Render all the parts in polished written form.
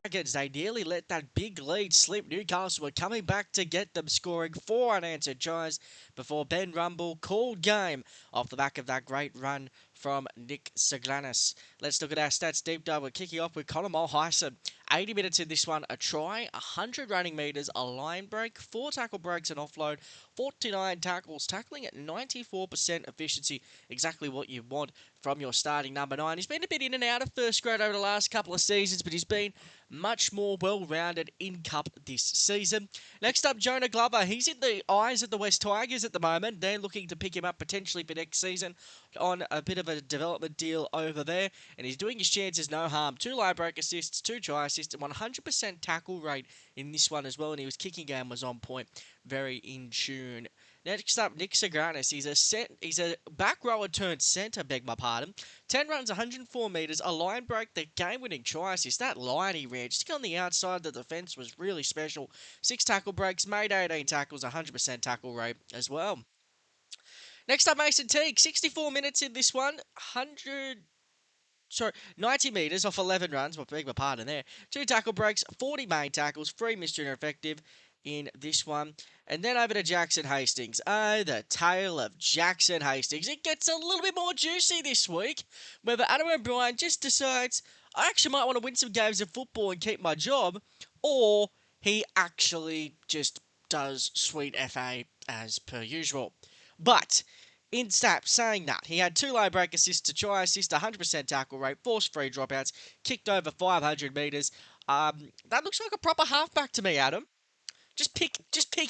Dragons, they nearly let that big lead slip. Newcastle were coming back to get them, scoring 4 unanswered tries before Ben Rumble called game off the back of that great run from Nick Saglanis. Let's look at our stats deep dive. We're kicking off with Conor Mulhyson. 80 minutes in this one, a try, 100 running metres, a line break, 4 tackle breaks and offload, 49 tackles, tackling at 94% efficiency, exactly what you want from your starting number 9. He's been a bit in and out of first grade over the last couple of seasons, but he's been much more well-rounded in Cup this season. Next up, Jonah Glover. He's in the eyes of the West Tigers at the moment. They're looking to pick him up potentially for next season on a bit of a development deal over there, and he's doing his chances no harm. 2 line break assists, 2 try assists, and 100% tackle rate in this one as well, and his kicking game was on point, very in tune. Next up, Nick Sagranis. He's a back rower turned centre, beg my pardon. 10 runs, 104 metres, a line break, the game-winning try assist. That line he ran, just on the outside of the defence was really special. 6 tackle breaks, made 18 tackles, 100% tackle rate as well. Next up, Mason Teague. 64 minutes in this one, 90 metres off 11 runs. Well, beg my pardon there. 2 tackle breaks, 40 main tackles, 3 missed and effective in this one. And then over to Jackson Hastings. Oh, the tale of Jackson Hastings. It gets a little bit more juicy this week, whether Adam O'Brien just decides, I actually might want to win some games of football and keep my job, or he actually just does sweet FA as per usual. But in stats, saying that, he had 2 line break assists, a try assist, 100% tackle rate, forced 3 dropouts, kicked over 500 metres. That looks like a proper halfback to me, Adam. Just pick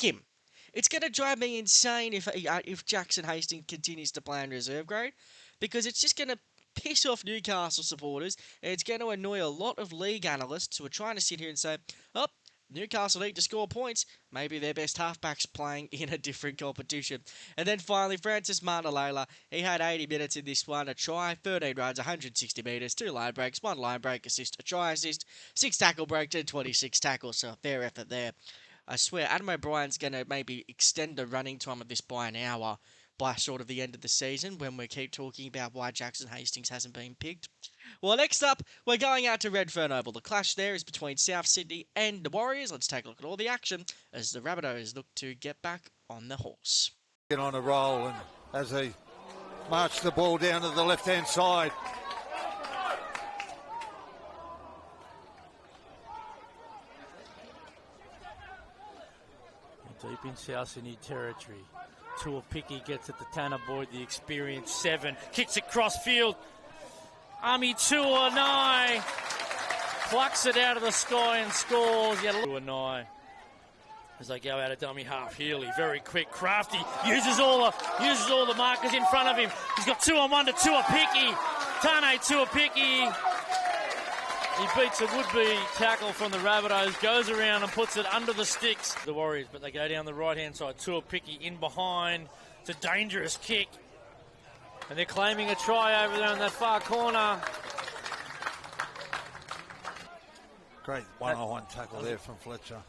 him. It's going to drive me insane if Jackson Hastings continues to play in reserve grade, because it's just going to piss off Newcastle supporters, and it's going to annoy a lot of league analysts who are trying to sit here and say, oh, Newcastle need to score points. Maybe their best halfback's playing in a different competition. And then finally, Francis Marnalela. He had 80 minutes in this one. A try, 13 runs, 160 metres, 2 line breaks, 1 line break assist, a try assist, 6 tackle breaks, and 26 tackles. So a fair effort there. I swear, Adam O'Brien's going to maybe extend the running time of this by an hour by sort of the end of the season when we keep talking about why Jackson Hastings hasn't been picked. Well, next up, we're going out to Redfern Oval. The clash there is between South Sydney and the Warriors. Let's take a look at all the action as the Rabbitohs look to get back on the horse. Get on a roll, and as they march the ball down to the left-hand side. Deep in South Sydney territory. Tuaupiki gets at the Tanner Boyd, the experienced 7. Kicks it cross field. Ami Tuanai plucks it out of the sky and scores. Tuanai as they go out of dummy half. Healy, very quick, crafty, uses all the markers in front of him. He's got 2-on-1 to Tuaupiki. Taine Tuaupiki. He beats a would-be tackle from the Rabbitohs, goes around and puts it under the sticks. The Warriors, but they go down the right-hand side. Tuaupiki in behind. It's a dangerous kick. And they're claiming a try over there in that far corner. Great one-on-one tackle there from Fletcher.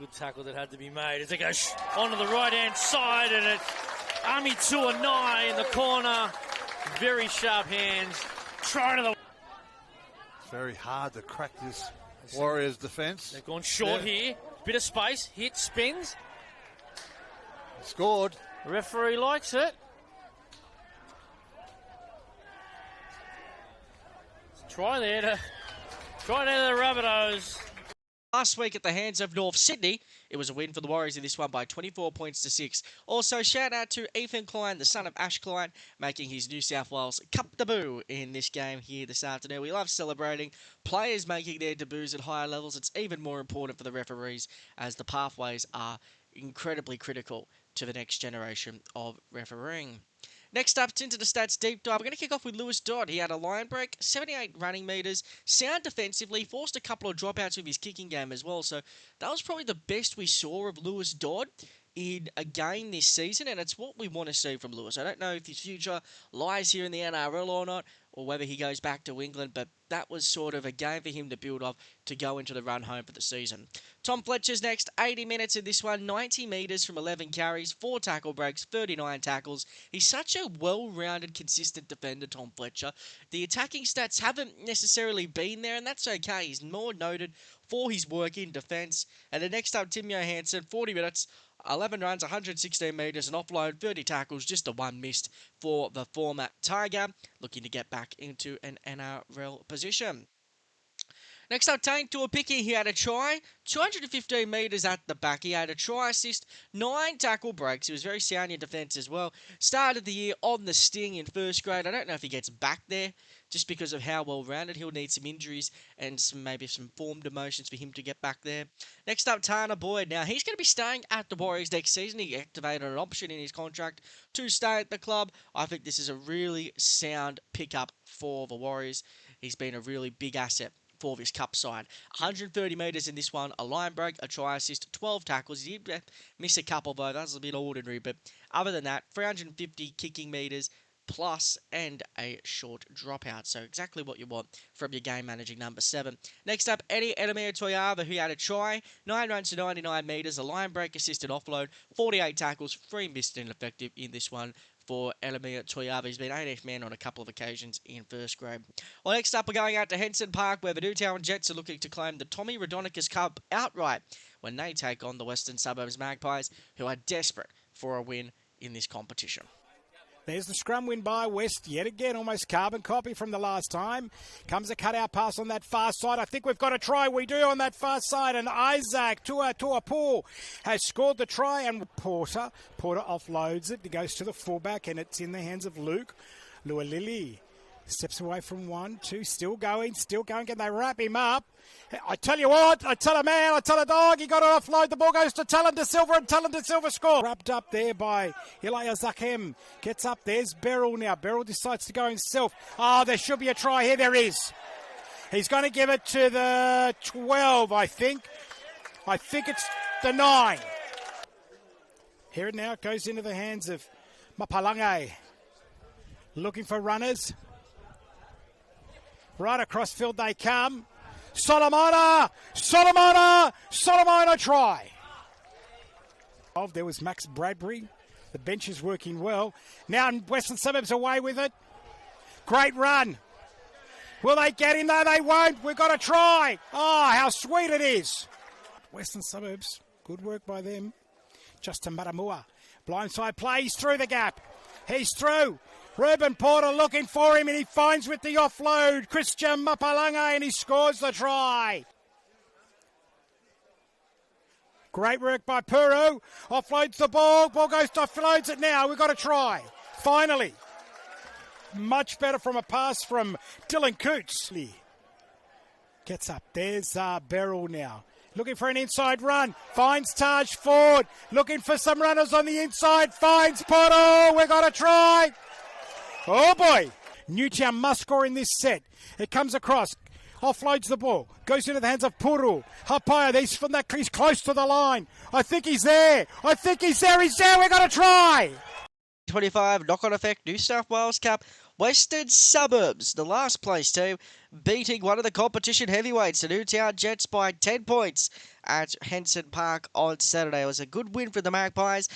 Good tackle that had to be made as they go onto the right-hand side, and it's Ami Tuanai in the corner. Very sharp hands. Try to the... It's very hard to crack this Warriors defence. They've gone short here. Bit of space. Hit, spins. Scored. The referee likes it. Try there to the Rabbitohs. Last week at the hands of North Sydney, it was a win for the Warriors in this one by 24 points to 6. Also, shout out to Ethan Klein, the son of Ash Klein, making his New South Wales Cup debut in this game here this afternoon. We love celebrating players making their debuts at higher levels. It's even more important for the referees as the pathways are incredibly critical to the next generation of refereeing. Next up, into the stats deep dive. We're going to kick off with Lewis Dodd. He had a line break, 78 running metres, sound defensively, forced a couple of dropouts with his kicking game as well. So that was probably the best we saw of Lewis Dodd in a game this season, and it's what we want to see from Lewis. I don't know if his future lies here in the NRL or not. or whether he goes back to England, but that was sort of a game for him to build off to go into the run home for the season. Tom Fletcher's next, 80 minutes in this one, 90 metres from 11 carries, 4 tackle breaks, 39 tackles. He's such a well-rounded, consistent defender, Tom Fletcher. The attacking stats haven't necessarily been there, and that's okay. He's more noted for his work in defence. And the next up, Tim Johansson, 40 minutes, 11 runs, 116 metres, an offload, 30 tackles, just a one missed for the former Tiger, looking to get back into an NRL position. Next up, Taine Tuaupiki, he had a try, 215 metres at the back. He had a try assist, 9 tackle breaks. He was very sound in defence as well. Started the year on the sting in first grade. I don't know if he gets back there just because of how well-rounded. He'll need some injuries and maybe some formed emotions for him to get back there. Next up, Tana Boyd. Now, he's going to be staying at the Warriors next season. He activated an option in his contract to stay at the club. I think this is a really sound pickup for the Warriors. He's been a really big asset for this cup side. 130 metres in this one, a line break, a try assist, 12 tackles. He did miss a couple though, that's a bit ordinary, but other than that, 350 kicking metres plus and a short dropout. So exactly what you want from your game managing number 7. Next up, Eddie Edemir Toyava, who had a try, 9 runs to 99 metres, a line break, assist and offload, 48 tackles, 3 missed and effective in this one for Edemir Toyava. He's been 18th man on a couple of occasions in first grade. Well, next up, we're going out to Henson Park, where the Newtown Jets are looking to claim the Tommy Rodonicus Cup outright when they take on the Western Suburbs Magpies, who are desperate for a win in this competition. There's the scrum win by West yet again, almost carbon copy from the last time. Comes a cutout pass on that far side. I think we've got a try. We do on that far side. And Isaac Tuaupiki has scored the try. And Porter offloads it. It goes to the fullback and it's in the hands of Luke. Lualili steps away from 1, 2, still going. Can they wrap him up? I tell you what, I tell a man, I tell a dog, you got to offload. The ball goes to Talon De Silva, and Talon De Silva scores. Wrapped up there by Ilaya Zakem. Gets up, there's Beryl now. Beryl decides to go himself. Oh, there should be a try here, there is. He's going to give it to the 12, I think. I think it's the 9. Here it now, it goes into the hands of Mapalange. Looking for runners. Right across field they come. Solomona try. There was Max Bradbury. The bench is working well. Now Western Suburbs away with it. Great run. Will they get him? No, they won't. We've got to try. Oh, how sweet it is. Western Suburbs, good work by them. Justin Matamua. Blindside play. He's through the gap. He's through. Reuben Porter looking for him, and he finds with the offload Christian Mapalange, and he scores the try. Great work by Puru. Offloads the ball. Ball goes to offloads it now. We've got a try. Finally. Much better from a pass from Dylan Coots. Gets up. There's Beryl now. Looking for an inside run. Finds Taj Ford. Looking for some runners on the inside. Finds Porter. We've got a try. Oh boy, Newtown must score in this set. It comes across, offloads the ball, goes into the hands of Puru. Hapaya, he's close to the line. I think he's there. He's there. We've got to try. 25 knock-on effect, New South Wales Cup, Western Suburbs, the last place team, beating one of the competition heavyweights, the Newtown Jets, by 10 points at Henson Park on Saturday. It was a good win for the Magpies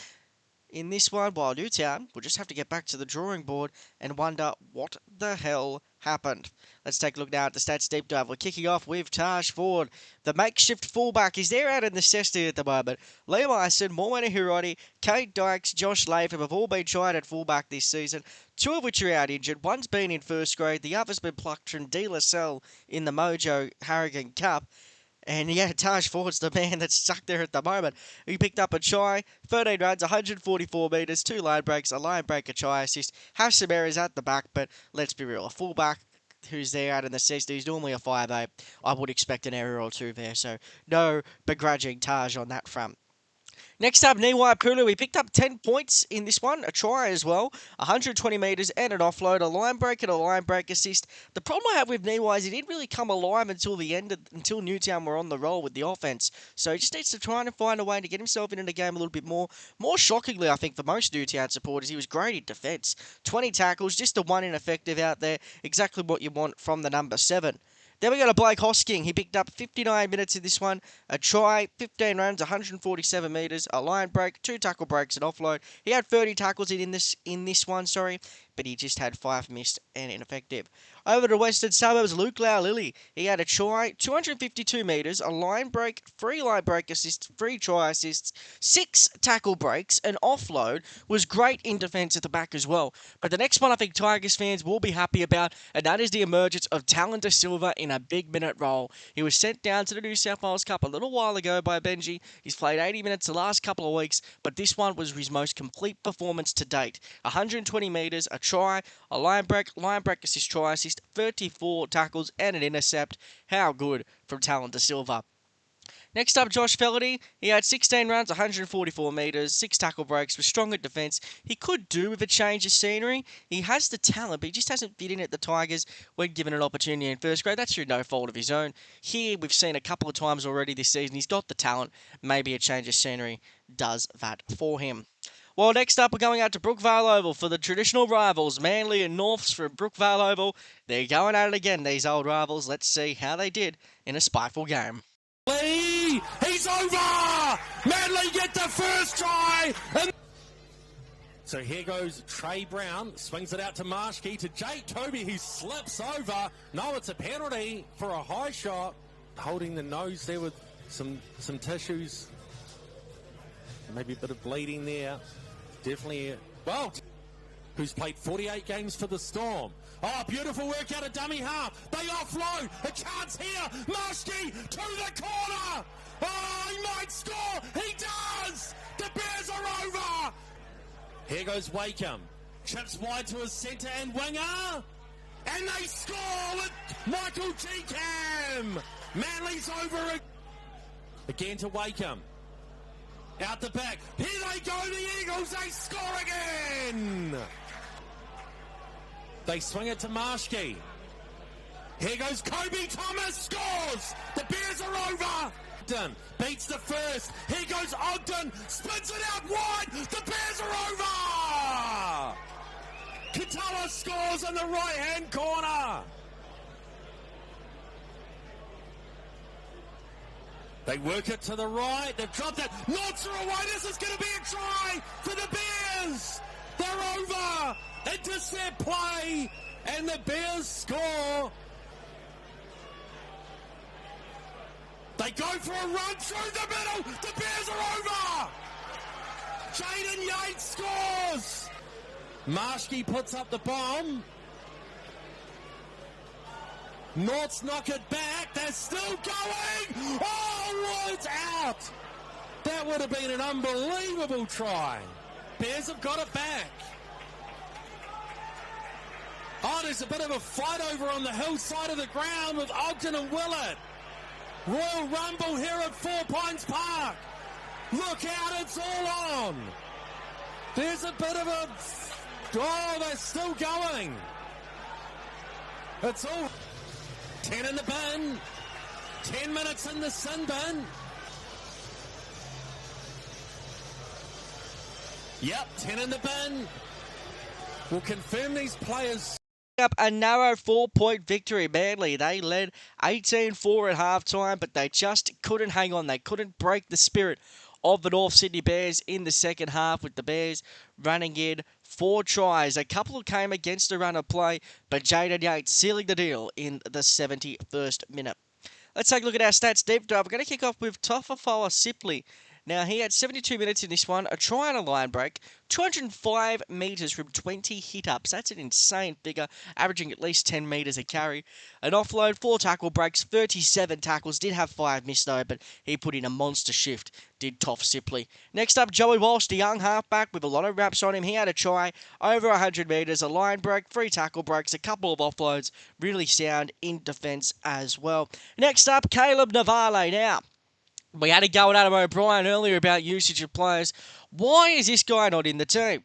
in this one, while Newtown will just have to get back to the drawing board and wonder what the hell happened. Let's take a look now at the stats deep dive. We're kicking off with Taj Ford, the makeshift fullback. He's there out of necessity at the moment. Liam Ison, Morwenna Hiroti, Kate Dykes, Josh Latham have all been tried at fullback this season, 2 of which are out injured. One's been in first grade, the other's been plucked from De La Salle in the Mojo Harrigan Cup. And yeah, Taj Ford's the man that's stuck there at the moment. He picked up a try, 13 runs, 144 metres, 2 line breaks, a line break, a try assist. Have some errors at the back, but let's be real. A fullback who's there out in the 60s, who's normally a 5'8", I would expect an error or two there. So no begrudging Taj on that front. Next up, Niwai Pulu. He picked up 10 points in this one, a try as well, 120 metres and an offload, a line break and a line break assist. The problem I have with Niwai is he didn't really come alive until the end, until Newtown were on the roll with the offence. So he just needs to try and find a way to get himself into the game a little bit more. More shockingly, I think, for most Newtown supporters, he was great in defence. 20 tackles, just a one ineffective out there. Exactly what you want from the number 7. Then we got a Blake Hosking. He picked up 59 minutes in this one, a try, 15 runs, 147 metres, a line break, 2 tackle breaks, and offload. He had 30 tackles in this one, but he just had 5 missed and ineffective. Over to Western Suburbs, Luke Lau-Lily. He had a try, 252 metres, a line break, 3 line break assists, 3 try assists, 6 tackle breaks, and offload. Was great in defence at the back as well. But the next one I think Tigers fans will be happy about, and that is the emergence of Talon De Silva in a big minute role. He was sent down to the New South Wales Cup a little while ago by Benji. He's played 80 minutes the last couple of weeks, but this one was his most complete performance to date. 120 metres, a try, a line break assist, try assist, 34 tackles and an intercept. How good from Talon De Silva. Next up, Josh Fellerty. He had 16 runs, 144 metres, 6 tackle breaks, was strong at defence. He could do with a change of scenery. He has the talent, but he just hasn't fit in at the Tigers when given an opportunity in first grade. That's through no fault of his own. Here, we've seen a couple of times already this season. He's got the talent. Maybe a change of scenery does that for him. Well, next up, we're going out to Brookvale Oval for the traditional rivals, Manly and Norths from Brookvale Oval. They're going at it again, these old rivals. Let's see how they did in a spiteful game. He's over! Manly get the first try! So here goes Trey Brown, swings it out to Marshke, to Jake Toby, he slips over. No, it's a penalty for a high shot. Holding the nose there with some tissues. Maybe a bit of bleeding there. Definitely, well, who's played 48 games for the Storm. Oh, beautiful work out of dummy half. They offload. A chance here. Marshke to the corner. Oh, he might score. He does. The Bears are over. Here goes Wakeham. Chips wide to his centre and winger. And they score with Michael G. Cam. Manly's over again to Wakeham. Out the back. Here they go, the Eagles. They score again. They swing it to Marshke. Here goes Kobe Thomas. Scores. The Bears are over. Ogden beats the first. Here goes Ogden. Spins it out wide. The Bears are over. Katala scores in the right-hand corner. They work it to the right. They've dropped it. Knots are away. This is going to be a try for the Bears. They're over. Intercept play. And the Bears score. They go for a run through the middle. The Bears are over. Jayden Yates scores. Marshke puts up the bomb. Norths knock it back. They're still going. Oh, it's out. That would have been an unbelievable try. Bears have got it back. Oh, there's a bit of a fight over on the hillside of the ground with Ogden and Willett. Royal Rumble here at 4 Pines Park. Look out, it's all on. There's a bit of a... Oh, they're still going. It's all... 10 in the bin. 10 minutes in the sin bin. Yep, 10 in the bin. We'll confirm these players. Up a narrow 4-point victory. Manly, they led 18-4 at halftime, but they just couldn't hang on. They couldn't break the spirit of the North Sydney Bears in the second half, with the Bears running in 4 tries. A couple came against the run of play, but Jayden Yates sealing the deal in the 71st minute. Let's take a look at our stats deep dive. We're going to kick off with Tofafoa Sipley. Now, he had 72 minutes in this one, a try and a line break, 205 metres from 20 hit-ups. That's an insane figure, averaging at least 10 metres a carry. An offload, 4 tackle breaks, 37 tackles, did have 5 missed though, but he put in a monster shift, did Toff Sipley. Next up, Joey Walsh, the young halfback with a lot of raps on him. He had a try, over 100 metres, a line break, 3 tackle breaks, a couple of offloads, really sound in defence as well. Next up, Caleb Navale. Now, We had a go at Adam O'Brien earlier about usage of players. Why is this guy not in the team?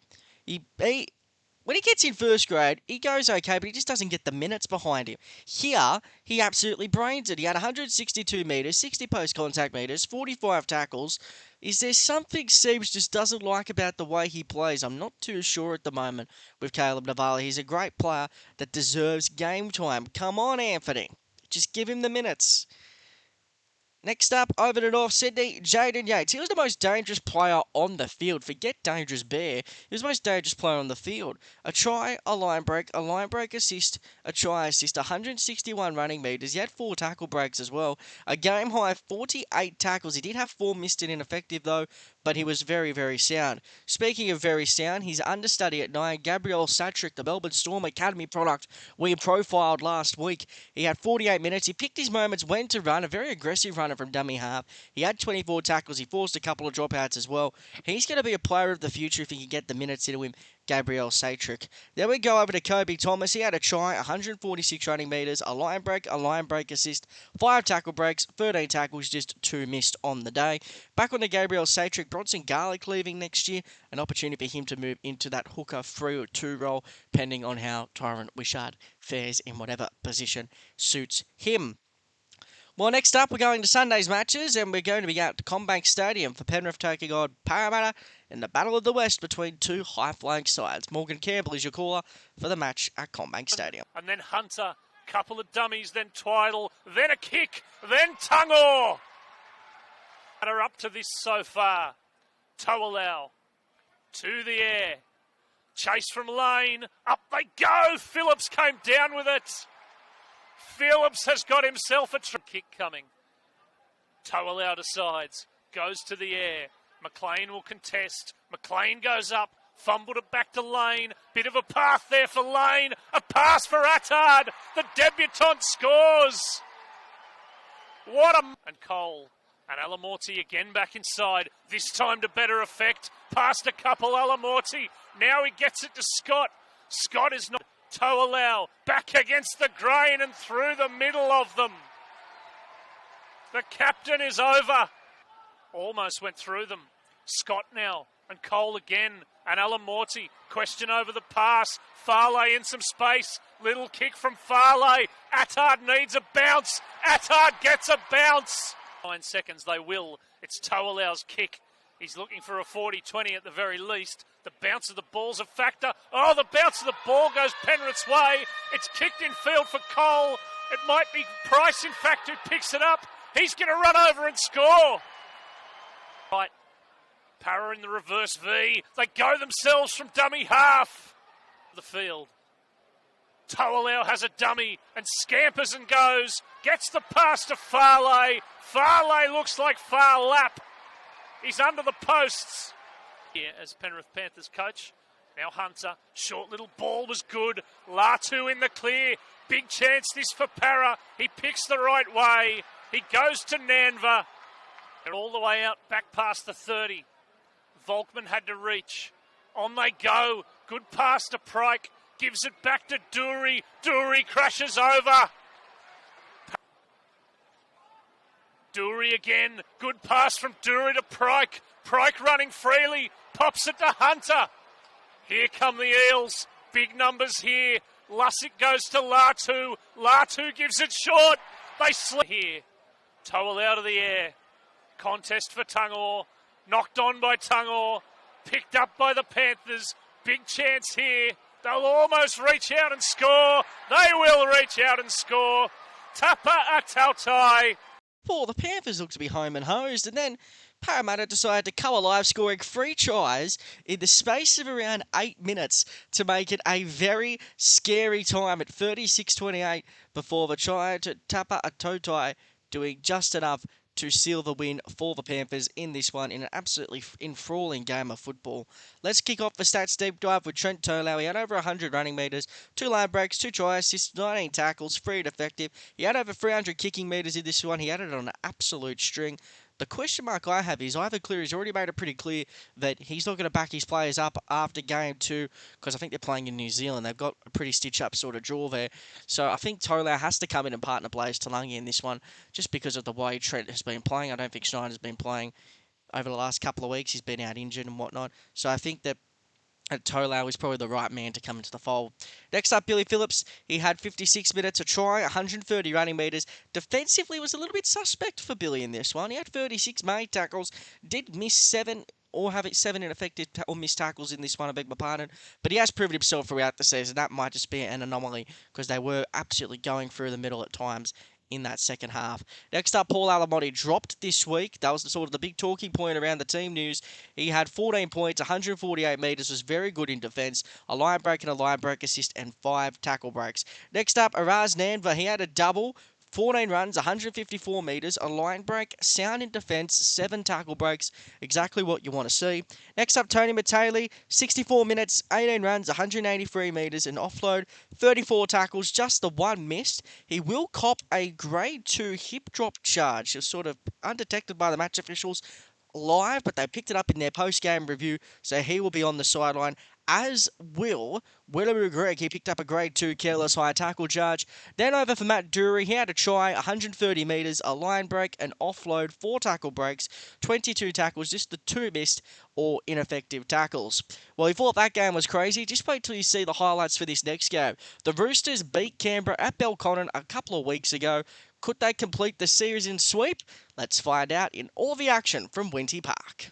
When he gets in first grade, he goes okay, but he just doesn't get the minutes behind him. Here, he absolutely brains it. He had 162 metres, 60 post-contact metres, 45 tackles. Is there something Siebes just doesn't like about the way he plays? I'm not too sure at the moment with Caleb Navale. He's a great player that deserves game time. Come on, Anthony. Just give him the minutes. Next up, over to North Sydney, Jayden Yates. He was the most dangerous player on the field. Forget dangerous bear. He was the most dangerous player on the field. A try, a line break assist, a try assist, 161 running metres. He had 4 tackle breaks as well. A game high 48 tackles. He did have 4 missed and ineffective though, but he was very, very sound. Speaking of very sound, his understudy at 9, Gabriel Satrick, the Melbourne Storm Academy product we profiled last week. He had 48 minutes. He picked his moments when to run, a very aggressive runner from dummy half. He had 24 tackles. He forced a couple of dropouts as well. He's going to be a player of the future if he can get the minutes into him, Gabriel Satrick. Then we go over to Kobe Thomas. He had a try, 146 running metres, a line break assist, 5 tackle breaks, 13 tackles, just 2 missed on the day. Back on to Gabriel Satrick. Bronson Garlick leaving next year. An opportunity for him to move into that hooker 3 or 2 role, depending on how Tyron Wishart fares in whatever position suits him. Well, next up, we're going to Sunday's matches, and we're going to be out to Combank Stadium for Penrith taking on Parramatta in the Battle of the West between 2 high-flying sides. Morgan Campbell is your caller for the match at Combank Stadium. And then Hunter, couple of dummies, then Tweedle, then a kick, then Tungor. Are up to this so far. Tuaupiki to the air. Chase from Lane. Up they go. Phillips came down with it. Phillips has got himself a kick coming. Tuaupiki decides. Goes to the air. McLean will contest. McLean goes up. Fumbled it back to Lane. Bit of a path there for Lane. A pass for Attard. The debutant scores. What a... And Cole. And Alamorti again back inside. This time to better effect. Past a couple, Alamorti. Now he gets it to Scott. Scott is not... Tuaupiki back against the grain and through the middle of them. The captain is over. Almost went through them. Scott now. And Cole again. And Alamorti. Question over the pass. Farley in some space. Little kick from Farley. Attard needs a bounce. Attard gets a bounce. 9 seconds, they will. It's Tuaupiki's kick. He's looking for a 40-20 at the very least. The bounce of the ball's a factor. Oh, the bounce of the ball goes Penrith's way. It's kicked in field for Cole. It might be Price, in fact, who picks it up. He's going to run over and score. Right. Para in the reverse V. They go themselves from dummy half. The field. Tuaupiki has a dummy and scampers and goes. Gets the pass to Farley. Farley looks like far lap. He's under the posts. Here as Penrith Panthers coach. Now Hunter. Short little ball was good. Latu in the clear. Big chance this for Para. He picks the right way. He goes to Nanva. They're all the way out back past the 30. Volkman had to reach. On they go. Good pass to Pryke. Gives it back to Dury. Dury crashes over. Dury again. Good pass from Dury to Pryke. Pryke running freely. Pops it to Hunter. Here come the Eels. Big numbers here. Lussick goes to Latu. Latu gives it short. They slip here. Tuaupiki out of the air. Contest for Tungor. Knocked on by Tungor. Picked up by the Panthers. Big chance here. They'll almost reach out and score. They will reach out and score. Tapa Atautai. Well, the Panthers look to be home and hosed, and then Parramatta decided to come alive, scoring 3 tries in the space of around 8 minutes to make it a very scary time at 36-28 before the try to Tapa Atautai doing just enough to seal the win for the Panthers in this one in an absolutely enthralling game of football. Let's kick off the stats deep dive with Trent Tolau. He had over 100 running metres, 2 line breaks, 2 try assists, 19 tackles, 3 effective. He had over 300 kicking metres in this one. He had it on an absolute string. The question mark I have is Ivan Cleary's already made it pretty clear that he's not going to back his players up after game 2 because I think they're playing in New Zealand. They've got a pretty stitch-up sort of draw there. So I think Tolau has to come in and partner Blaze Talangi in this one just because of the way Trent has been playing. I don't think Schneider's been playing over the last couple of weeks. He's been out injured and whatnot. So I think that Tolau is probably the right man to come into the fold. Next up, Billy Phillips. He had 56 minutes, a try, 130 running metres. Defensively was a little bit suspect for Billy in this one. He had 36 made tackles, did miss 7 or have 7 ineffective or missed tackles in this one, I beg my pardon. But he has proven himself throughout the season. That might just be an anomaly because they were absolutely going through the middle at times in that second half. Next up, Paul Alamotti dropped this week. That was sort of the big talking point around the team news. He had 14 points, 148 metres, was very good in defence, a line break and a line break assist, and 5 tackle breaks. Next up, Araz Nanva. He had a double, 14 runs, 154 metres, a line break, sound in defence, 7 tackle breaks, exactly what you want to see. Next up, Tony Matali, 64 minutes, 18 runs, 183 metres, an offload, 34 tackles, just the 1 missed. He will cop a grade 2 hip drop charge. It's sort of undetected by the match officials live, but they picked it up in their post-game review, so he will be on the sideline, as will Willem Greg. He picked up a grade 2 careless high tackle charge. Then over for Matt Dury. He had a try, 130 metres, a line break, an offload, 4 tackle breaks, 22 tackles, just the 2 missed or ineffective tackles. Well, he thought that game was crazy. Just wait till you see the highlights for this next game. The Roosters beat Canberra at Belconnen a couple of weeks ago. Could they complete the season sweep? Let's find out in all the action from Winty Park.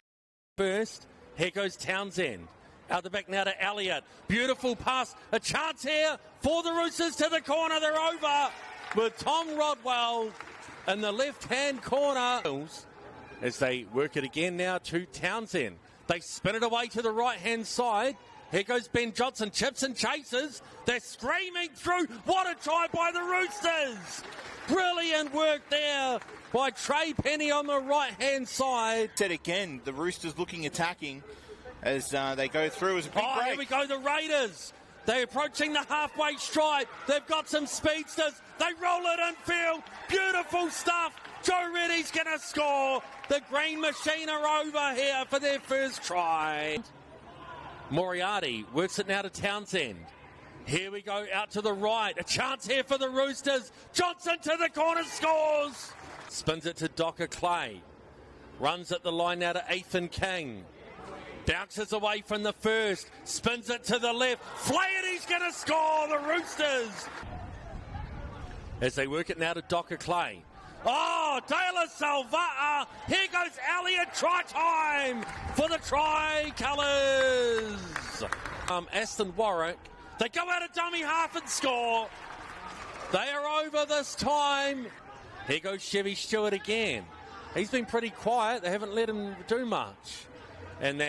First, here goes Townsend. Out the back now to Elliott. Beautiful pass. A chance here for the Roosters to the corner. They're over with Tom Rodwell in the left-hand corner. As they work it again now to Townsend. They spin it away to the right-hand side. Here goes Ben Johnson. Chips and chases. They're screaming through. What a try by the Roosters. Brilliant work there by Trey Penny on the right-hand side. Said again, the Roosters looking attacking as they go through as a big break. Here we go, the Raiders. They're approaching the halfway stripe. They've got some speedsters. They roll it infield. Beautiful stuff. Joe Reddy's going to score. The Green Machine are over here for their first try. Moriarty works it now to Townsend. Here we go, out to the right. A chance here for the Roosters. Johnson to the corner, scores. Spins it to Docker Clay. Runs at the line now to Ethan King. Bounces away from the first. Spins it to the left. Flaherty's going to score, the Roosters. As they work it now to Docker Clay. Oh, De La Salva. Here goes Elliott. Try time for the Tricolours. Aston Warwick. They go out of dummy half and score. They are over this time. Here goes Chevy Stewart again. He's been pretty quiet. They haven't let him do much. And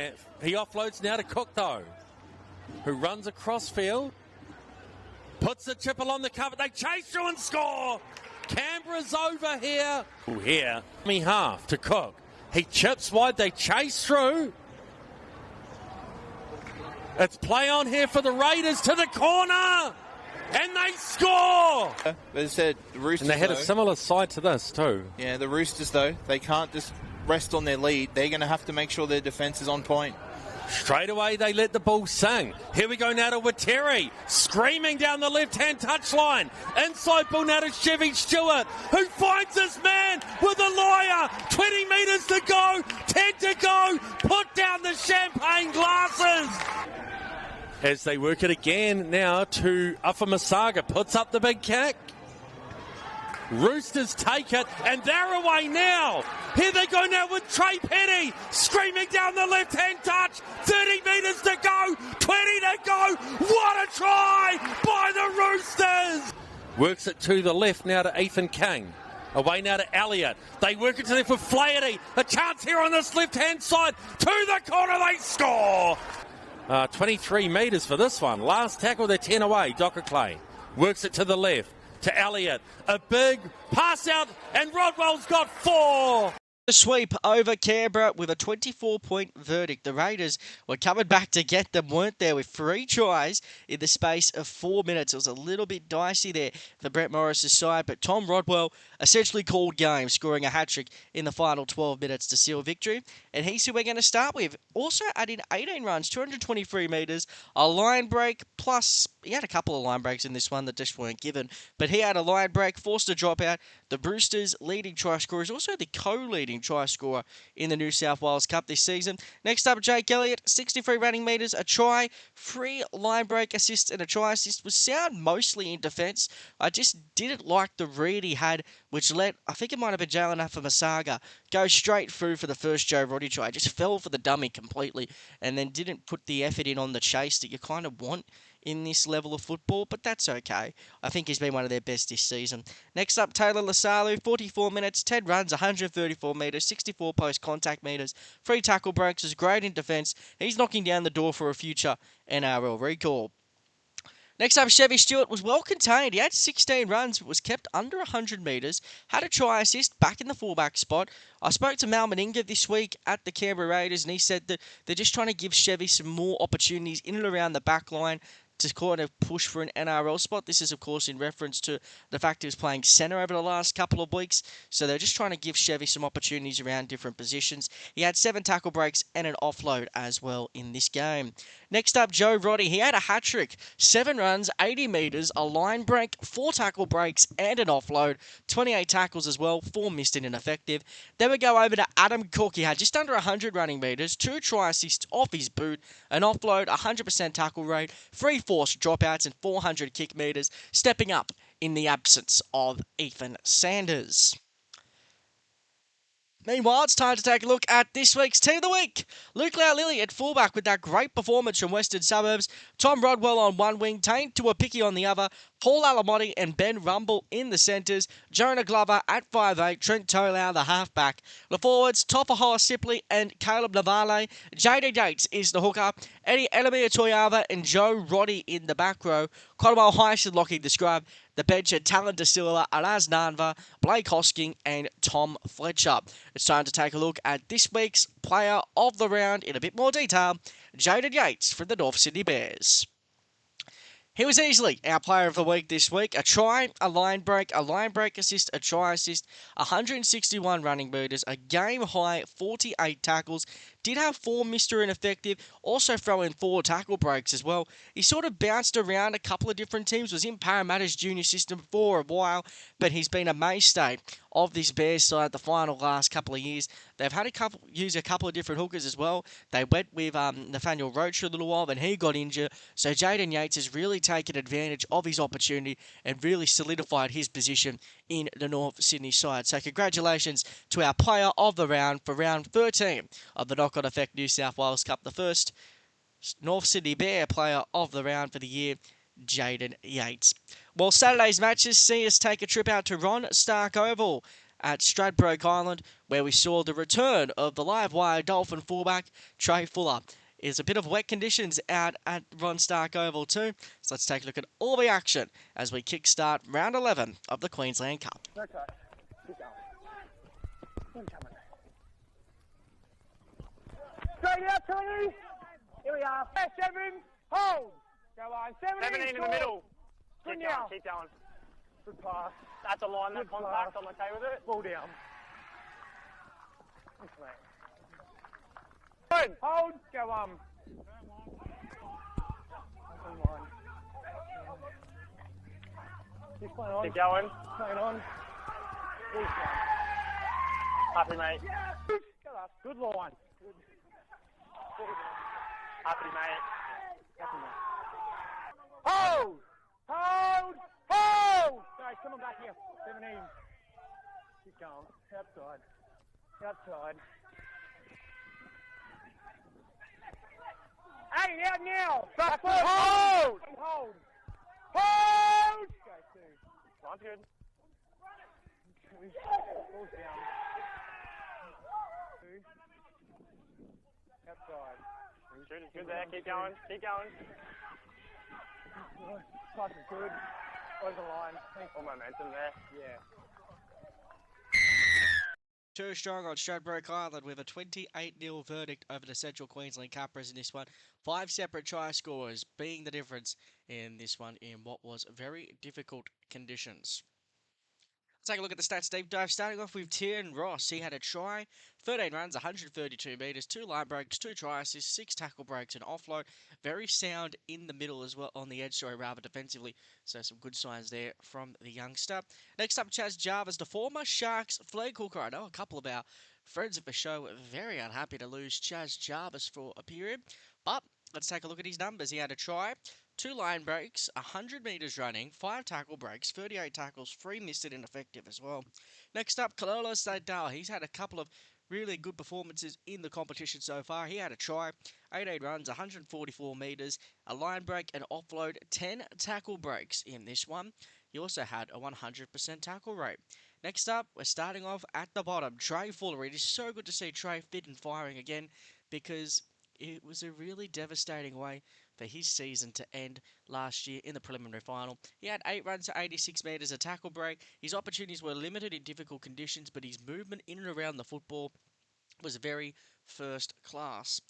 he offloads now to Cook, though, who runs across field. Puts the chip along the cover. They chase through and score. Canberra's over here. Here, dummy half to Cook. He chips wide. They chase through. It's play on here for the Raiders to the corner. And they score! But as I said, the Roosters, and they had a similar side to this too. Yeah, the Roosters, though, they can't just rest on their lead. They're going to have to make sure their defence is on point. Straight away, they let the ball sing. Here we go now to Wateri, screaming down the left-hand touchline. Inside ball now to Chevy Stewart, who finds this man with a lawyer. 20 metres to go, 10 to go. Put down the champagne glasses. As they work it again now to Afamasaga, puts up the big kick. Roosters take it, and they're away now. Here they go now with Trey Penny, screaming down the left-hand touch. 30 metres to go, 20 to go. What a try by the Roosters! Works it to the left now to Ethan King. Away now to Elliott. They work it to the left with Flaherty. A chance here on this left-hand side. To the corner, they score! 23 metres for this one. Last tackle, they're 10 away. Docker Clay works it to the left to Elliott. A big pass out, and Rodwell's got 4. The sweep over Canberra with a 24-point verdict. The Raiders were coming back to get them, weren't there, with 3 tries in the space of 4 minutes. It was a little bit dicey there for Brett Morris's side, but Tom Rodwell essentially called game, scoring a hat-trick in the final 12 minutes to seal victory. And he's who we're going to start with. Also adding 18 runs, 223 metres, a line break, plus he had a couple of line breaks in this one that just weren't given, but he had a line break, forced a dropout. The Roosters' leading try scorer is also the co-leading try scorer in the New South Wales Cup this season. Next up, Jake Elliott, 63 running metres, a try, 3 line break assists and a try assist. Was sound mostly in defence. I just didn't like the read he had, which let, I think it might have been Jalen Masaga, go straight through for the first Joe Roddy try. Just fell for the dummy completely and then didn't put the effort in on the chase that you kind of want in this level of football, but that's okay. I think he's been one of their best this season. Next up, Taylor Lasalu, 44 minutes, 10 runs, 134 metres, 64 post-contact metres, 3 tackle breaks, is great in defence. He's knocking down the door for a future NRL recall. Next up, Chevy Stewart was well contained. He had 16 runs, but was kept under 100 metres. Had a try assist back in the fullback spot. I spoke to Mal Meninga this week at the Canberra Raiders, and he said that they're just trying to give Chevy some more opportunities in and around the back line to kind of push for an NRL spot. This is, of course, in reference to the fact he was playing centre over the last couple of weeks. So they're just trying to give Chevy some opportunities around different positions. He had 7 tackle breaks and an offload as well in this game. Next up, Joe Roddy. He had a hat-trick. 7 runs, 80 metres, a line break, 4 tackle breaks and an offload. 28 tackles as well, 4 missed and ineffective. Then we go over to Adam Cook. He had just under 100 running metres, 2 try assists off his boot, an offload, 100% tackle rate, 3 forced dropouts and 400 kick metres, stepping up in the absence of Ethan Sanders. Meanwhile, it's time to take a look at this week's Team of the Week. Luke Lilly at fullback with that great performance from Western Suburbs. Tom Rodwell on one wing, Taine Tuaupiki on the other. Paul Alamotti and Ben Rumble in the centres. Jonah Glover at 5'8", Trent Tolau the halfback. The forwards, Tofahoa Sipley and Caleb Navale. Jayden Yates is the hooker. Eddie Elamia Toyava and Joe Roddy in the back row. Connell Heisen locking the scrub. The bench at Talon De Silva, Araz Nanva, Blake Hosking and Tom Fletcher. It's time to take a look at this week's player of the round in a bit more detail. Jayden Yates from the North Sydney Bears. He was easily our player of the week this week. A try, a line break assist, a try assist, 161 running metres, a game-high 48 tackles. Did have 4 Mr. Ineffective, also throw in 4 tackle breaks as well. He sort of bounced around a couple of different teams, was in Parramatta's junior system for a while, but he's been a mainstay of this Bears side the last couple of years. They've had use a couple of different hookers as well. They went with Nathaniel Roach for a little while, then he got injured. So Jayden Yates has really taken advantage of his opportunity and really solidified his position in the North Sydney side. So congratulations to our player of the round for round 13 of the Knock-On Effect New South Wales Cup. The first North Sydney Bear player of the round for the year, Jayden Yates. Well, Saturday's matches see us take a trip out to Ron Stark Oval at Stradbroke Island, where we saw the return of the live wire Dolphin fullback, Trey Fuller. It's a bit of wet conditions out at Ron Stark Oval too, so let's take a look at all the action as we kickstart round 11 of the Queensland Cup. Okay, keep going. Keep coming. Straight out, Tony. Here we are. 7, hold. Go on, 17 in the middle. Good now. Keep going. Good pass. That's a line, that contact. I'm okay with it. Ball down. Thanks, mate. Hold. Go on. Keep playing on. Keep going. Playing on. Happy, mate. Good line. Good. Happy, mate. Happy, mate. Hold! Hold! Hold! Guys, come on back here. 17. Keep going. Outside. Outside. Hey, out now! Back foot! Hold! Hold! Hold! Go, 2. Line's good. Ball's down. 2. Outside. Good there. Keep going. Keep going. Pass is good. Over the line. All momentum there. Yeah. Too strong on Stradbroke Island with a 28-0 verdict over the Central Queensland Capras in this one. 5 separate try scorers being the difference in this one in what was very difficult conditions. Let's take a look at the stats deep dive. Starting off with Tiernan Ross. He had a try, 13 runs, 132 metres, 2 line breaks, 2 try assists, 6 tackle breaks, and offload. Very sound in the middle as well, on the edge, rather defensively. So some good signs there from the youngster. Next up, Chaz Jarvis, the former Sharks flag hooker. I know a couple of our friends of the show were very unhappy to lose Chaz Jarvis for a period, but let's take a look at his numbers. He had a try, 2 line breaks, 100 metres running, 5 tackle breaks, 38 tackles, 3 missed it ineffective as well. Next up, Clydesdales. He's had a couple of really good performances in the competition so far. He had a try, 18 runs, 144 metres, a line break, and offload, 10 tackle breaks in this one. He also had a 100% tackle rate. Next up, we're starting off at the bottom. Trey Fuller. It is so good to see Trey fit and firing again, because it was a really devastating way for his season to end last year in the preliminary final. He had 8 runs to 86 metres, a tackle break. His opportunities were limited in difficult conditions, but his movement in and around the football was very first class.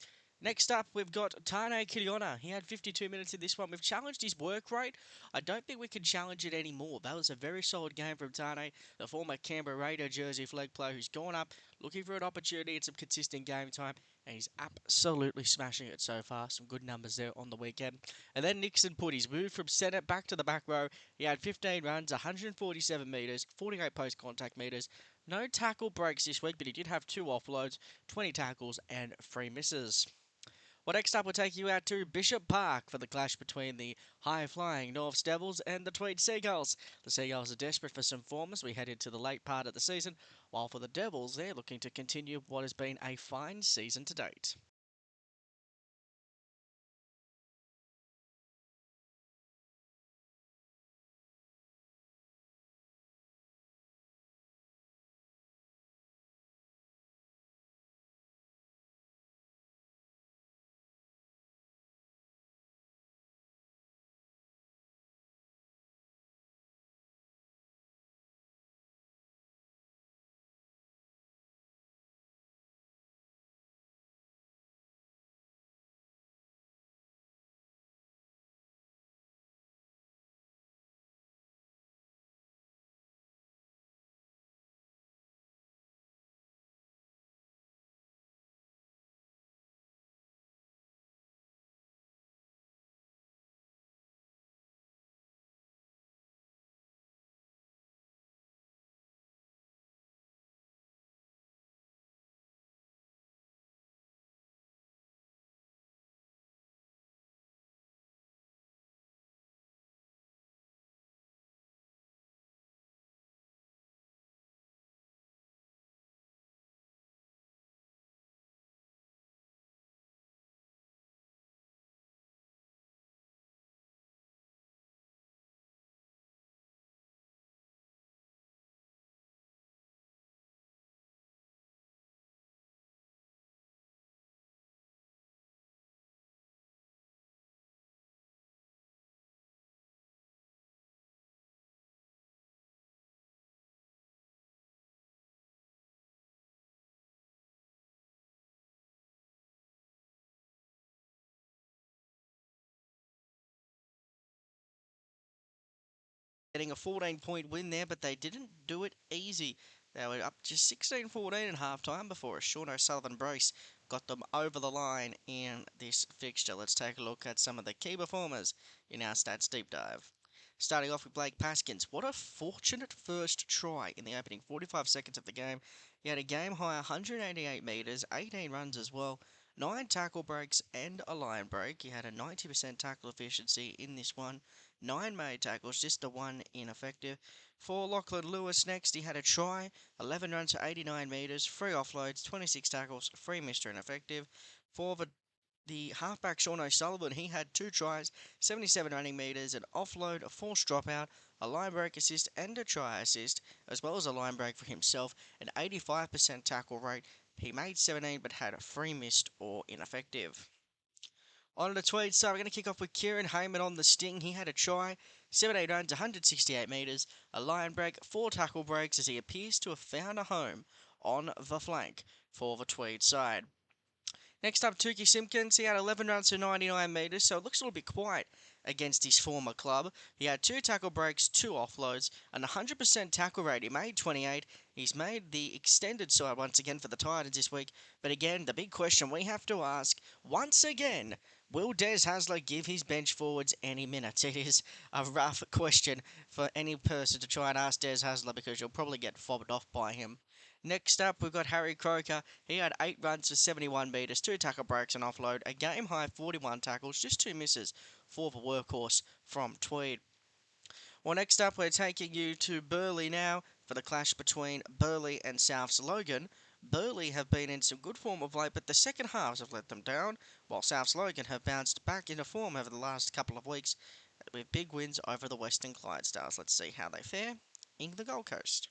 Next up, we've got Taine Kiliona. He had 52 minutes in this one. We've challenged his work rate. I don't think we can challenge it anymore. That was a very solid game from Taine, the former Canberra Raider jersey flag player who's gone up looking for an opportunity and some consistent game time, and he's absolutely smashing it so far. Some good numbers there on the weekend. And then Nixon Putties moved from centre back to the back row. He had 15 runs, 147 metres, 48 post-contact metres. No tackle breaks this week, but he did have 2 offloads, 20 tackles, and 3 misses. Well, next up, we'll take you out to Bishop Park for the clash between the high-flying Norths Devils and the Tweed Seagulls. The Seagulls are desperate for some form as we head into the late part of the season, while for the Devils, they're looking to continue what has been a fine season to date. Getting a 14-point win there, but they didn't do it easy. They were up just 16-14 in half-time before a Sean O'Sullivan brace got them over the line in this fixture. Let's take a look at some of the key performers in our stats deep dive. Starting off with Blake Paskins. What a fortunate first try in the opening 45 seconds of the game. He had a game-high 188 metres, 18 runs as well, 9 tackle breaks and a line break. He had a 90% tackle efficiency in this one. 9 made tackles, just a 1 ineffective. For Lachlan Lewis next, he had a try, 11 runs for 89 metres, 3 offloads, 26 tackles, 3 missed or ineffective. For the halfback Sean O'Sullivan, he had 2 tries, 77 running metres, an offload, a forced dropout, a line break assist and a try assist, as well as a line break for himself, an 85% tackle rate. He made 17 but had 3 missed or ineffective. On the Tweed side, we're going to kick off with Kieran Heyman on the sting. He had a try, 78 runs, 168 metres, a line break, 4 tackle breaks as he appears to have found a home on the flank for the Tweed side. Next up, Tukey Simpkins. He had 11 runs to 99 metres, so it looks a little bit quiet against his former club. He had 2 tackle breaks, 2 offloads, and 100% tackle rate. He made 28. He's made the extended side once again for the Titans this week. But again, the big question we have to ask, once again, will Des Hasler give his bench forwards any minutes? It is a rough question for any person to try and ask Des Hasler because you'll probably get fobbed off by him. Next up, we've got Harry Croker. He had 8 runs for 71 metres, 2 tackle breaks and offload, a game-high 41 tackles, just 2 misses for the workhorse from Tweed. Well, next up, we're taking you to Burleigh now for the clash between Burleigh and Souths Logan. Burleigh have been in some good form of late, but the second halves have let them down, while Souths Logan have bounced back into form over the last couple of weeks with big wins over the Western Clydesdales. Let's see how they fare in the Gold Coast.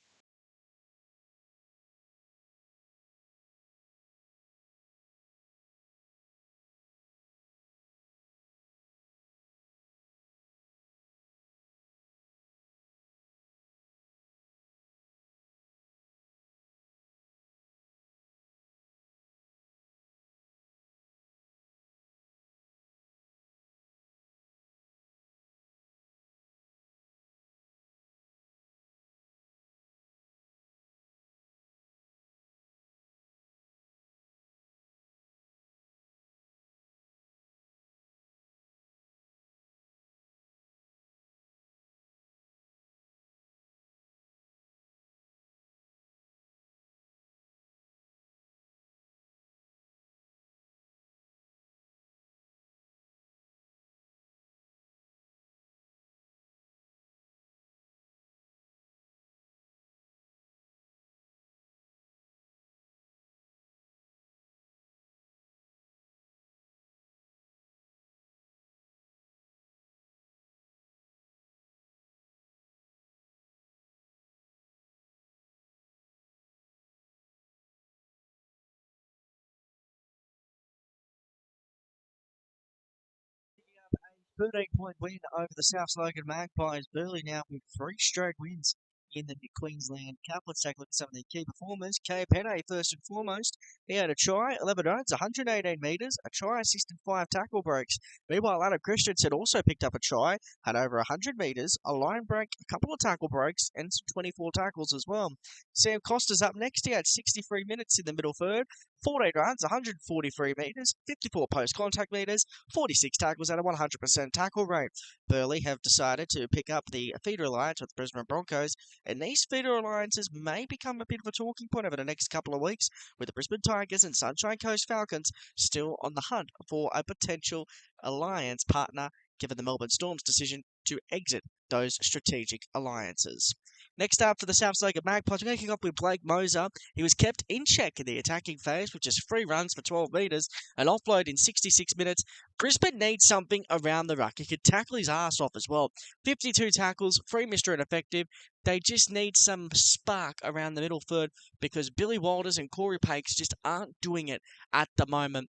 A 13-point win over the South Logan Magpies. Burleigh now with 3 straight wins in the Queensland Cup. Let's take a look at some of the key performers. K. Penne, first and foremost. He had a try, 11 runs, 118 metres, a try assist and 5 tackle breaks. Meanwhile, Adam Christensen also picked up a try, had over 100 metres, a line break, a couple of tackle breaks, and some 24 tackles as well. Sam Costa's up next. He had 63 minutes in the middle third, 14 runs, 143 metres, 54 post-contact metres, 46 tackles at a 100% tackle rate. Burleigh have decided to pick up the feeder alliance with the Brisbane Broncos, and these feeder alliances may become a bit of a talking point over the next couple of weeks, with the Brisbane Tigers and Sunshine Coast Falcons still on the hunt for a potential alliance partner, given the Melbourne Storm's decision to exit those strategic alliances. Next up for the South Logan Magpies, we're kicking off with Blake Moser. He was kept in check in the attacking phase, which is 3 runs for 12 metres, an offload in 66 minutes. Brisbane needs something around the ruck. He could tackle his ass off as well. 52 tackles, 3 Mr. Ineffective. They just need some spark around the middle third because Billy Walters and Corey Pakes just aren't doing it at the moment.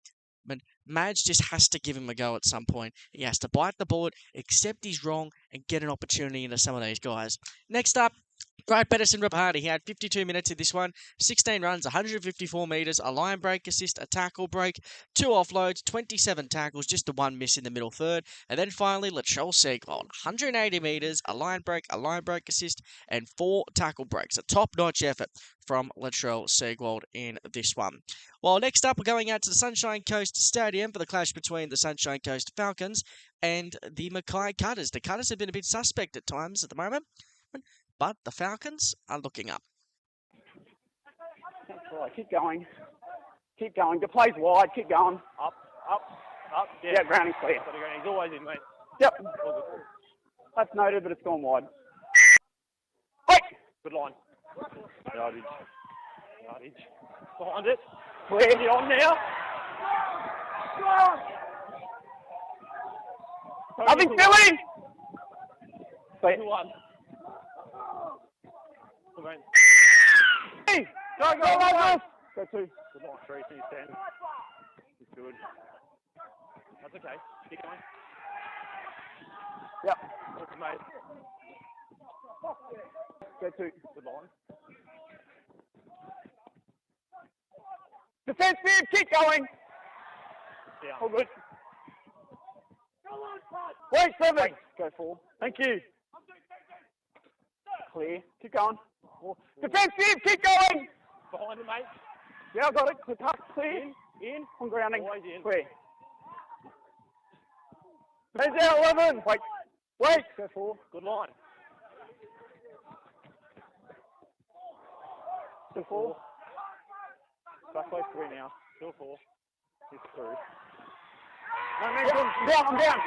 But Madge just has to give him a go at some point. He has to bite the bullet, accept he's wrong, and get an opportunity into some of these guys. Next up, Brad Pedersen Rapati. He had 52 minutes in this one, 16 runs, 154 metres, a line break assist, a tackle break, 2 offloads, 27 tackles, just the 1 miss in the middle third. And then finally, Latrell Seagold, 180 metres, a line break assist, and 4 tackle breaks. A top-notch effort from Latrell Seagold in this one. Well, next up, we're going out to the Sunshine Coast Stadium for the clash between the Sunshine Coast Falcons and the Mackay Cutters. The Cutters have been a bit suspect at times at the moment, but the Falcons are looking up. That's right, keep going. Keep going. The play's wide, keep going. Up. Yeah, Browning's clear. He's always in, mate. Yep. That's noted, but it's gone wide. Wait! Good line. Yardage. Behind it. Clear. Get on now. Nothing filling! Clear. 2-1. Hey! Go! Go 2. Good line. 3, 10. It's good. That's okay. Keep going. Yep. Good, mate. Go 2. Good line. Defensive, keep going. Yeah. All good. Wait, 7. Go 4. Thank you. Clear. Keep going. Defensive, keep going. Behind it, mate. Yeah, I got it. Clear. In. On grounding. Always in. Clear. There's out 11. Wait. Go 4. Good line. Still 4. Back close 3 now. Still 4. He's through. Momentum. I'm down.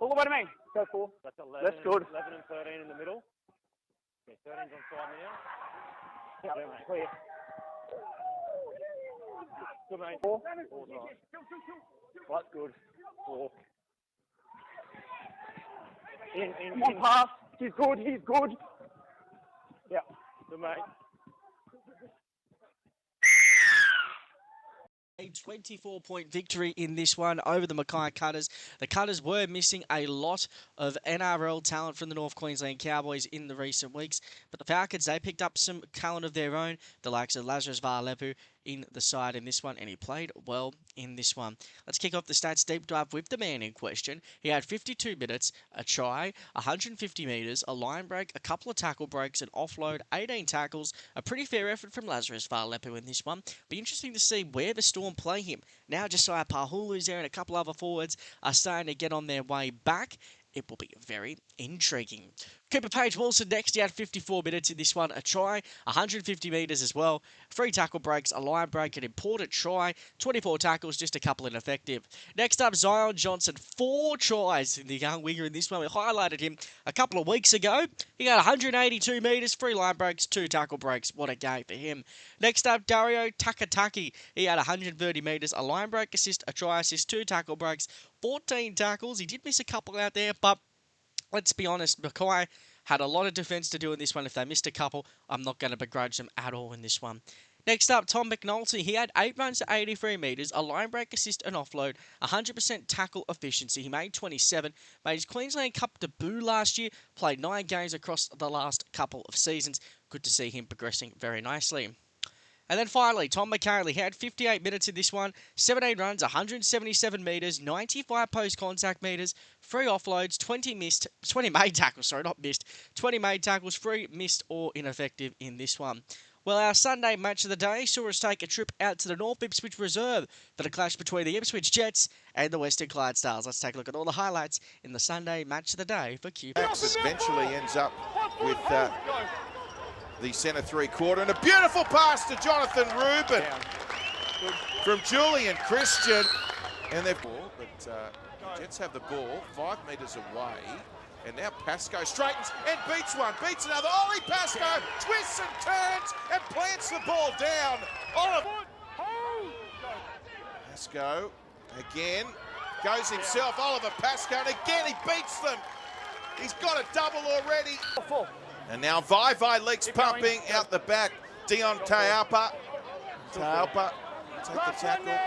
All the way to me. Go 4. That's 11. That's good. 11 and 13 in the middle. Okay, 13's on side now. Yeah, mate. Clear. Good, mate. 4. 4's right. That's good. 4. In. One pass. He's good. Yeah. Good, mate. A 24-point victory in this one over the Mackay Cutters. The Cutters were missing a lot of NRL talent from the North Queensland Cowboys in the recent weeks, but the Falcons, they picked up some talent of their own, the likes of Lazarus Varlepu in the side in this one, and he played well in this one. Let's kick off the stats deep dive with the man in question. He had 52 minutes, a try, 150 metres, a line break, a couple of tackle breaks, an offload, 18 tackles, a pretty fair effort from Lazarus Varlepu in this one. Be interesting to see where the Storm play him. Now Josiah Pahulu's there and a couple other forwards are starting to get on their way back. It will be very intriguing. Cooper Page-Wilson next. He had 54 minutes in this one. A try, 150 metres as well. 3 tackle breaks, a line break, an important try. 24 tackles, just a couple ineffective. Next up, Zion Johnson. 4 tries in the young winger in this one. We highlighted him a couple of weeks ago. He got 182 metres, 3 line breaks, 2 tackle breaks. What a game for him. Next up, Dario Takataki. He had 130 metres, a line break assist, a try assist, 2 tackle breaks, 14 tackles. He did miss a couple out there, but let's be honest, Mackay had a lot of defence to do in this one. If they missed a couple, I'm not going to begrudge them at all in this one. Next up, Tom McNulty. He had 8 runs to 83 metres, a line break assist and offload, 100% tackle efficiency. He made 27, made his Queensland Cup debut last year, played 9 games across the last couple of seasons. Good to see him progressing very nicely. And then finally, Tom McHale. He had 58 minutes in this one, 17 runs, 177 metres, 95 post-contact metres, 3 offloads, 20 made tackles, 20 made tackles, 3 missed or ineffective in this one. Well, our Sunday match of the day saw us take a trip out to the North Ipswich Reserve for the clash between the Ipswich Jets and the Western Clydesdales. Let's take a look at all the highlights in the Sunday match of the day for QLD. Eventually ends up with the centre 3/4, and a beautiful pass to Jonathan Rubin from Julian Christian, and they've but the Jets have the ball 5 metres away, and now Pascoe straightens and beats another. Ollie Pascoe twists and turns and plants the ball down. Pascoe again goes himself. Oliver Pascoe, and again he beats them. He's got a double already. And now Vai legs pumping out the back. Dion Tuaupiki. Tuaupiki take the tackle.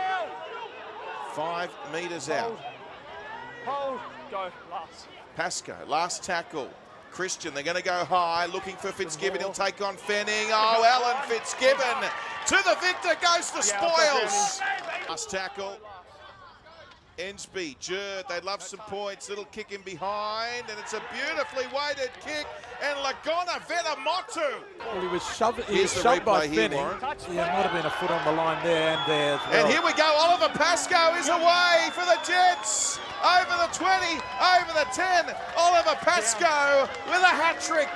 5 metres out. Hold. Go. Last. Pascoe, last tackle. Christian, they're going to go high, looking for Fitzgibbon. He'll take on Fanning. Oh, Alan Fitzgibbon. To the victor goes the spoils. Last tackle. Ensby, Jerd, they love some points. Little kick in behind, and it's a beautifully weighted kick. And Lagona Venamotu. Well, he was shoved by Fanning. Yeah, might have been a foot on the line there and there as well. And here we go. Oliver Pascoe is away for the Jets. Over the 20, over the 10. Oliver Pascoe with a hat-trick.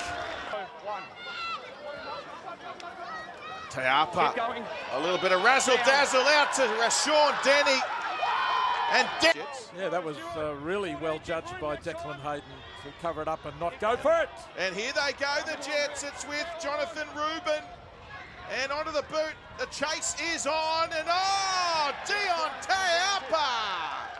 Tuaupiki, a little bit of razzle-dazzle out to Sean Denny. And yeah, that was really well judged by Declan Hayden to cover it up and not go for it. And here they go, the Jets. It's with Jonathan Rubin. And onto the boot. The chase is on. And Dion Tuaupiki.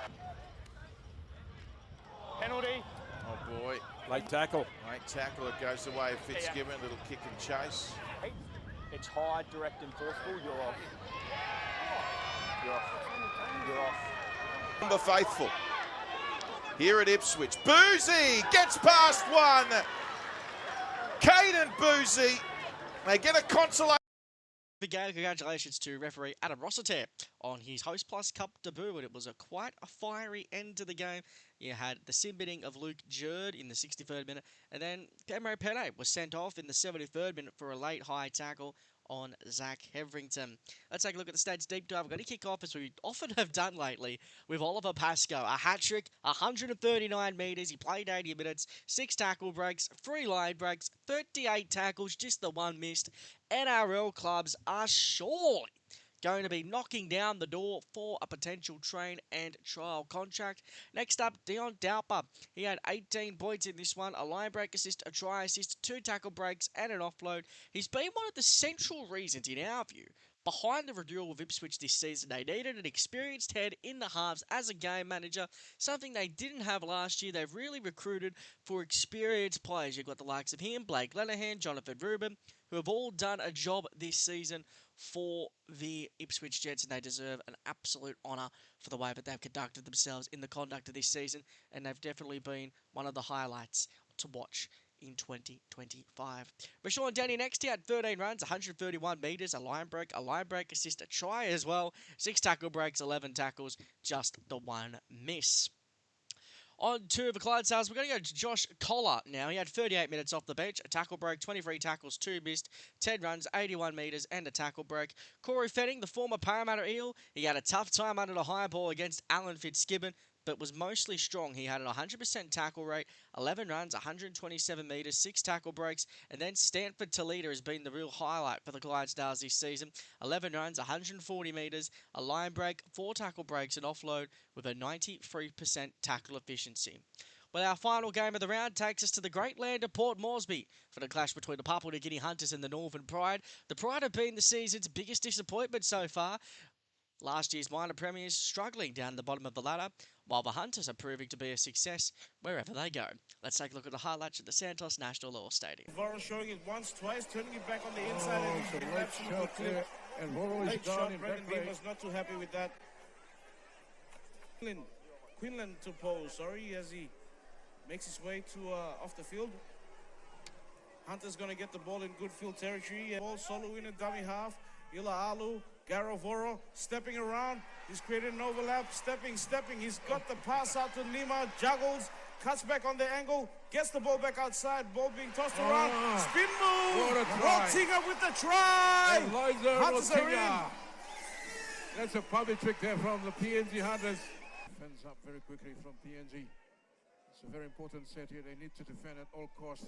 Penalty. Oh, boy. Late tackle. Late tackle. It goes the way of Fitzgibbon. Little kick and chase. It's high, direct and forceful. You're off. You're off. Number faithful. Here at Ipswich. Boozy gets past one. Caden and Boozy. They get a consolation. Big game. Congratulations to referee Adam Rossiter on his Hostplus Cup debut, and it was quite a fiery end to the game. You had the sin-binning of Luke Jerd in the 63rd minute, and then Cameron Penne was sent off in the 73rd minute for a late high tackle on Zach Heverington. Let's take a look at the stats deep dive. We're going to kick off, as we often have done lately, with Oliver Pascoe. A hat-trick, 139 metres. He played 80 minutes, 6 tackle breaks, 3 line breaks, 38 tackles, just the one missed. NRL clubs are surely going to be knocking down the door for a potential train and trial contract. Next up, Dion Dauper. He had 18 points in this one, a line break assist, a try assist, 2 tackle breaks, and an offload. He's been one of the central reasons, in our view, behind the renewal of Ipswich this season. They needed an experienced head in the halves as a game manager, something they didn't have last year. They've really recruited for experienced players. You've got the likes of him, Blake Lenehan, Jonathan Rubin, who have all done a job this season for the Ipswich Jets, and they deserve an absolute honour for the way that they've conducted themselves in the conduct of this season, and they've definitely been one of the highlights to watch in 2025. Rashawn Denny next, he had 13 runs, 131 metres, a line break assist, a try as well, 6 tackle breaks, 11 tackles, just the one miss. On to the Clydesdales, we're going to go to Josh Collar now. He had 38 minutes off the bench, a tackle break, 23 tackles, 2 missed, 10 runs, 81 metres, and a tackle break. Corey Fenning, the former Parramatta Eel, he had a tough time under the high ball against Alan Fitzgibbon, but was mostly strong. He had an 100% tackle rate, 11 runs, 127 metres, 6 tackle breaks, and then Stanford Toledo has been the real highlight for the Clydesdales this season. 11 runs, 140 metres, a line break, 4 tackle breaks, and offload with a 93% tackle efficiency. Well, our final game of the round takes us to the great land of Port Moresby for the clash between the Papua New Guinea Hunters and the Northern Pride. The Pride have been the season's biggest disappointment so far. Last year's minor premiers struggling down the bottom of the ladder, while the Hunters are proving to be a success wherever they go. Let's take a look at the highlights at the Santos National Law Stadium. Voro showing it once, twice, turning it back on the inside, and he's getting absolutely clear. And Voro is Late down shot, in Brendan back Beamer's not too happy with that. Quinlan to pose, as he makes his way to off the field. Hunter's going to get the ball in good field territory. Ball solo in a dummy half. Ila Alu, Garo Voro stepping around. He's created an overlap, stepping. He's got the pass out to Nima, juggles, cuts back on the angle, gets the ball back outside, ball being tossed around. Spin move! Rotinger with the try! Hunters are in. That's a public trick there from the PNG Hunters. Defends up very quickly from PNG. It's a very important set here. They need to defend at all costs.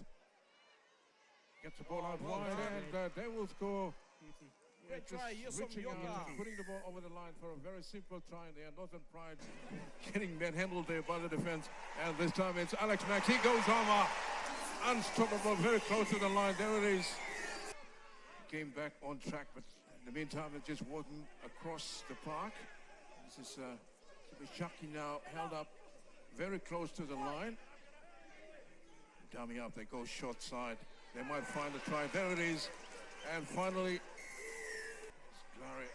Gets the ball out wide, and they will score. Great try, Reaching out, putting the ball over the line for a very simple try there. Northern Pride getting manhandled there by the defense. And this time it's Alex Max. He goes over. Unstoppable, very close to the line. There it is. Came back on track, but in the meantime, it's just walking across the park. This is Tuaupiki now held up very close to the line. Dummy up, they go short side. They might find a try. There it is. And finally, Larry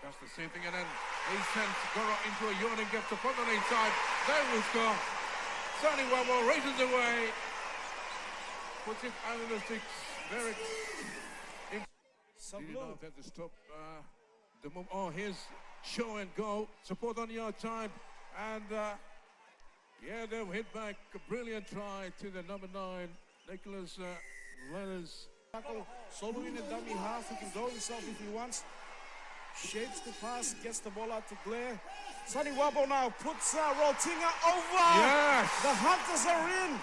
does the same thing, and then he sends Goro into a yawning gap to put on the inside. They will score. Sonny Wabo races away. Puts it under the six. Very. Did not have to stop the move. Oh, here's show and go. Support on the outside. And yeah, they've hit back. A brilliant try to the number 9, Nicholas Leonard's. Solo in a dummy half, he can go himself if he wants. Shapes the pass, gets the ball out to Blair. Sonny Wabo now puts Rotinger over. Yes! The Hunters are in.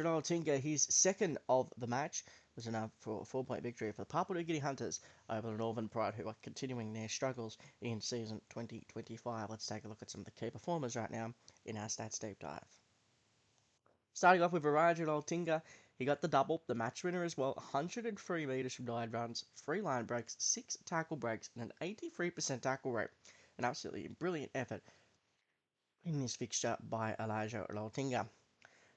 Rotinger, his second of the match, was enough for a 4-point victory for the Papua New Guinea Hunters over the Northern Pride, who are continuing their struggles in season 2025. Let's take a look at some of the key performers right now in our stats deep dive. Starting off with Virajit Altinga, he got the double, the match winner as well, 103 metres from 9 runs, 3 line breaks, 6 tackle breaks, and an 83% tackle rate. An absolutely brilliant effort in this fixture by Elijah Altinga.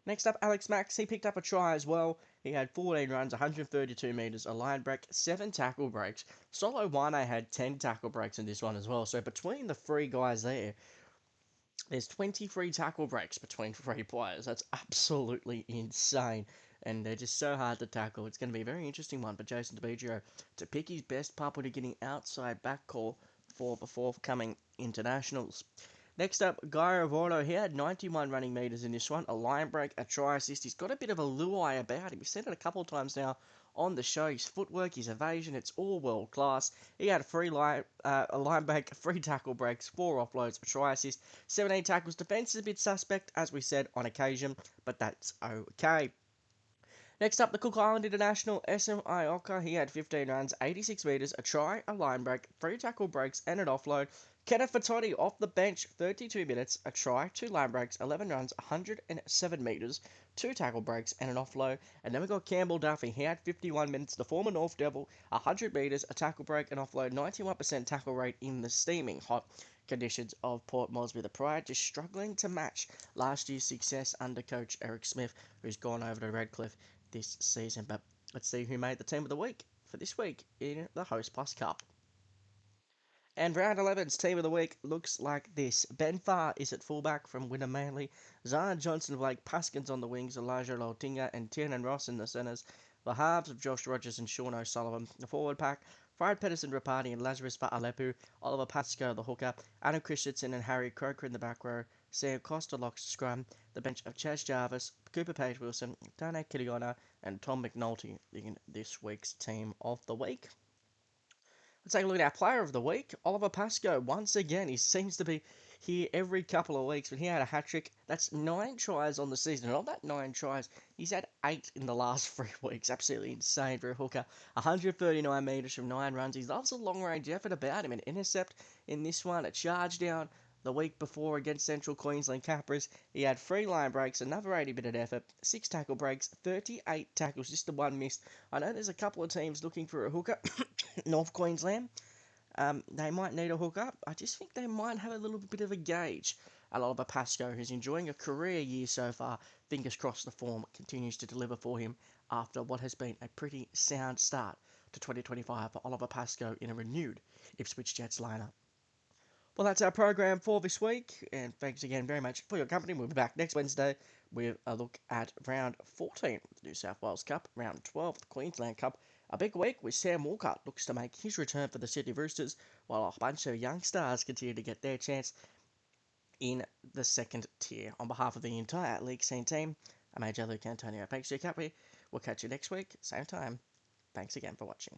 Next up, Alex Max, he picked up a try as well. He had 14 runs, 132 metres, a line break, 7 tackle breaks. Solo Wane had 10 tackle breaks in this one as well. So between the 3 guys there's 23 tackle breaks between 3 players. That's absolutely insane. and they're just so hard to tackle. It's going to be a very interesting one for Jason DeBigio to pick his best pup when getting outside back call for the forthcoming internationals. Next up, Guy Rivordo. He had 91 running metres in this one, a line break, a try assist. He's got a bit of a luai about him. We've seen it a couple of times now on the show. His footwork, his evasion, it's all world class. He had a line break, 3 tackle breaks, 4 offloads, a try assist, 17 tackles. Defence is a bit suspect, as we said on occasion, but that's okay. Next up, the Cook Island International, SM Ioka. He had 15 runs, 86 metres, a try, a line break, 3 tackle breaks, and an offload. Kenneth Fatotti off the bench, 32 minutes, a try, 2 line breaks, 11 runs, 107 metres, 2 tackle breaks, and an offload. And then we got Campbell Duffy. He had 51 minutes, the former North Devil, 100 metres, a tackle break, an offload, 91% tackle rate in the steaming hot conditions of Port Moresby. The Pride just struggling to match last year's success under coach Eric Smith, who's gone over to Redcliffe this season. But let's see who made the team of the week for this week in the Hostplus Cup. And round 11's team of the week looks like this. Ben Farr is at fullback from Wynnum Manly. Zion Johnson, Blake Paskins on the wings. Elijah Lautinga and Tiernan Ross in the centres. The halves of Josh Rogers and Sean O'Sullivan. The forward pack, Fried Pedersen Rapati and Lazarus Fa'alepu. Oliver Pascoe the hooker. Adam Christensen and Harry Croker in the back row. Sam Costa locks scrum. The bench of Chaz Jarvis, Cooper Page Wilson, Dane Kiliona and Tom McNulty in this week's team of the week. Let's take a look at our player of the week, Oliver Pascoe. Once again, he seems to be here every couple of weeks, but he had a hat-trick. That's 9 tries on the season, and of that 9 tries, he's had 8 in the last 3 weeks. Absolutely insane for a hooker. 139 metres from 9 runs. He loves a long-range effort about him. An intercept in this one, a charge down the week before against Central Queensland Capras. He had 3 line breaks, another 80-minute effort, 6 tackle breaks, 38 tackles, just the 1 missed. I know there's a couple of teams looking for a hooker. North Queensland, they might need a hooker. I just think they might have a little bit of a gauge. Oliver Pascoe, who's enjoying a career year so far. Fingers crossed the form continues to deliver for him after what has been a pretty sound start to 2025 for Oliver Pascoe in a renewed Ipswich Jets lineup. Well, that's our program for this week, and thanks again very much for your company. We'll be back next Wednesday with a look at round 14 of the New South Wales Cup, round 12 of the Queensland Cup. A big week with Sam Walcott looks to make his return for the Sydney Roosters, while a bunch of young stars continue to get their chance in the second tier. On behalf of the entire League Scene team, I'm AJ Luke Antonio. Thanks for your company. We'll catch you next week, same time. Thanks again for watching.